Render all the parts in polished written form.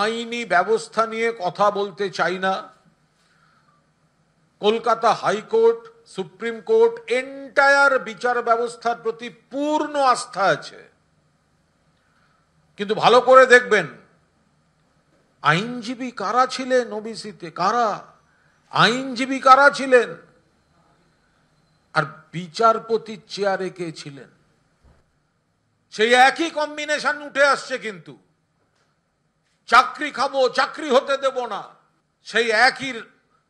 আইনি ব্যবস্থা নিয়ে কথা বলতে চাই না। Kolkata high court, supreme court, entire বিচার ব্যবস্থার প্রতি পূর্ণ আস্থা আছে। কিন্তু ভালো করে দেখবেন, আইনজীবী কারা ছিলেন ওবিসিতে? কারা আইনজীবী কারা ছিলেন? আর বিচারপতির চেয়ারে কে ছিলেন? সেই একই কম্বিনেশন উঠে আসছে। কিন্তু চাকরি খাবো, চাকরি হতে দেব না, সেই একই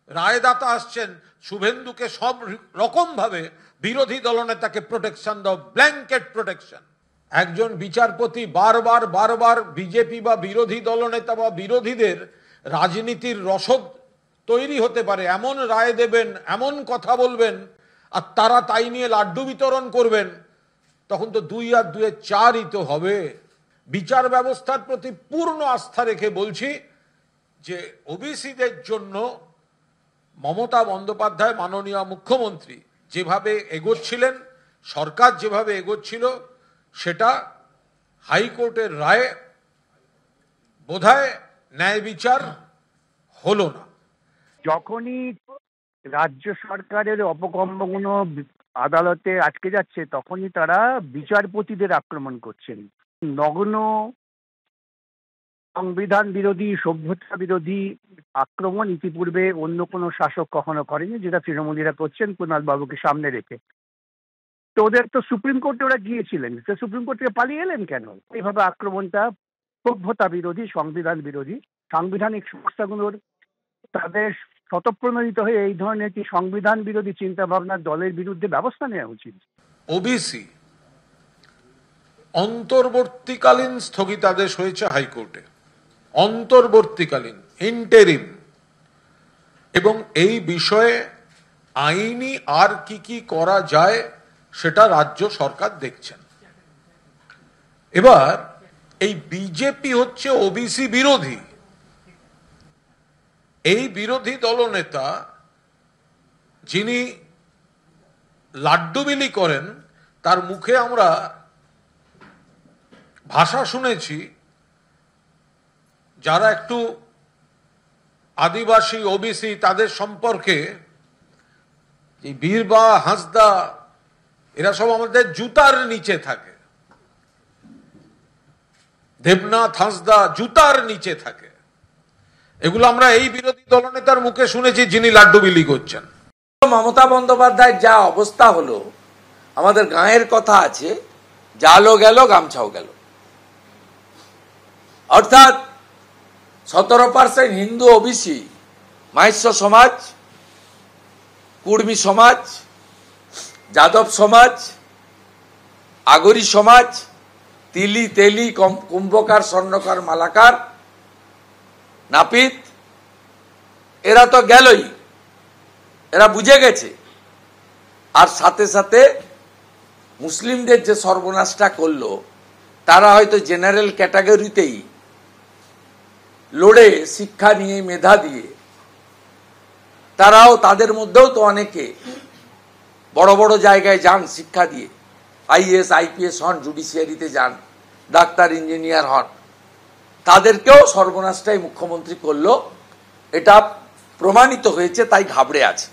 রায়দাতা আসছেন। শুভেন্দুকে সব রকম ভাবে বিরোধী দলনেতাকে প্রোটেকশন দাও, ব্ল্যাঙ্কেট প্রোটেকশন। একজন বিচারপতি বারবার বিজেপি বা বিরোধী দলনেতা বা বিরোধীদের রাজনীতির রসদ তৈরি হতে পারে এমন রায় দেবেন, এমন কথা বলবেন, আর তারা তাই নিয়ে লাড্ডু বিতরণ করবেন, তখন তো 2 আর 2 4ই তো হবে। বিচার ব্যবস্থার প্রতি পূর্ণ আস্থা রেখে বলছি যে ওবিসিদের জন্য মমতা বন্দ্যোপাধ্যায়, মাননীয় মুখ্যমন্ত্রী যেভাবে এগোচ্ছিলেন, সরকার যেভাবে এগোচ্ছিল, সেটা হাইকোর্টের রায়ে বোধহয় ন্যায় বিচার হলো না। যখনই রাজ্য সরকারের অপকর্মগুলো আদালতে আটকে যাচ্ছে, তখনই তারা বিচারপতিদের আক্রমণ করছেন। নগ্ন সংবিধান বিরোধী, সভ্যতা বিরোধী আক্রমণ ইতিপূর্বে অন্য কোনো শাসক কখনো করেনি, যেটা তৃণমূলীরা করছেন কুণাল বাবুকে সামনে রেখে। তো ওদের তো সুপ্রিম কোর্টে ওরা গিয়েছিলেন, তো সুপ্রিম কোর্ট থেকে পালিয়ে এলেন কেন? এইভাবে আক্রমণটা সভ্যতা বিরোধী, সংবিধান বিরোধী। সাংবিধানিক সংস্থাগুলোর তাদের স্বতঃপ্রণোদিত হয়ে এই ধরনের কি সংবিধান বিরোধী চিন্তা ভাবনার দলের বিরুদ্ধে ব্যবস্থা নেওয়া উচিত। ওবিসি অন্তর্বর্তীকালীন স্থগিতাদেশ হয়েছে হাইকোর্টে, অন্তর্বর্তীকালীন, ইন্টেরিম, এবং এই বিষয়ে আইনি আর কি করা যায় সেটা রাজ্য সরকার দেখছেন। এবার এই বিজেপি হচ্ছে ওবিসি বিরোধী। এই বিরোধী দলনেতা যিনি লাড্ডু বিলি করেন, তার মুখে আমরা ভাষা শুনেছি যারা একটু আদিবাসী, ওবিসি, তাদের সম্পর্কে, এই বীরবা, হাঁসদা, এরা সব আমাদের জুতার নিচে থাকে। দেবনাথ, হাঁসদা জুতার নিচে থাকে। এগুলো আমরা এই বিরোধী দলনেতার মুখে শুনেছি যিনি লাড্ডু বিলি করছেন। মমতা বন্দ্যোপাধ্যায়ের যা অবস্থা হলো, আমাদের গাঁয়ের কথা আছে, জালও গেল গামছাও গেল। অর্থাৎ 17% হিন্দু ওবিসি, মাইশ্য সমাজ, কুর্মী সমাজ, যাদব সমাজ, আগরি সমাজ, তিলি, তেলি, কুম্ভকার, স্বর্ণকার, মালাকার, নাপিত, এরা তো গেলই, এরা বুঝে গেছে। আর সাথে সাথে মুসলিমদের যে সর্বনাশটা করলো, তারা হয়তো জেনারেল ক্যাটাগরিতেই লড়ে শিক্ষা নিয়ে, মেধা দিয়ে, তারাও, তাদের মধ্যেও তো অনেকে বড় বড় জায়গায় যান শিক্ষা দিয়ে, আইএস আইপিএস হন, জুডিশিয়ারিতে যান, ডাক্তার ইঞ্জিনিয়ার হন, তাদেরকেও সর্বনাশটাই মুখ্যমন্ত্রী করলো। এটা প্রমাণিত হয়েছে, তাই ঘাবড়ে আছে।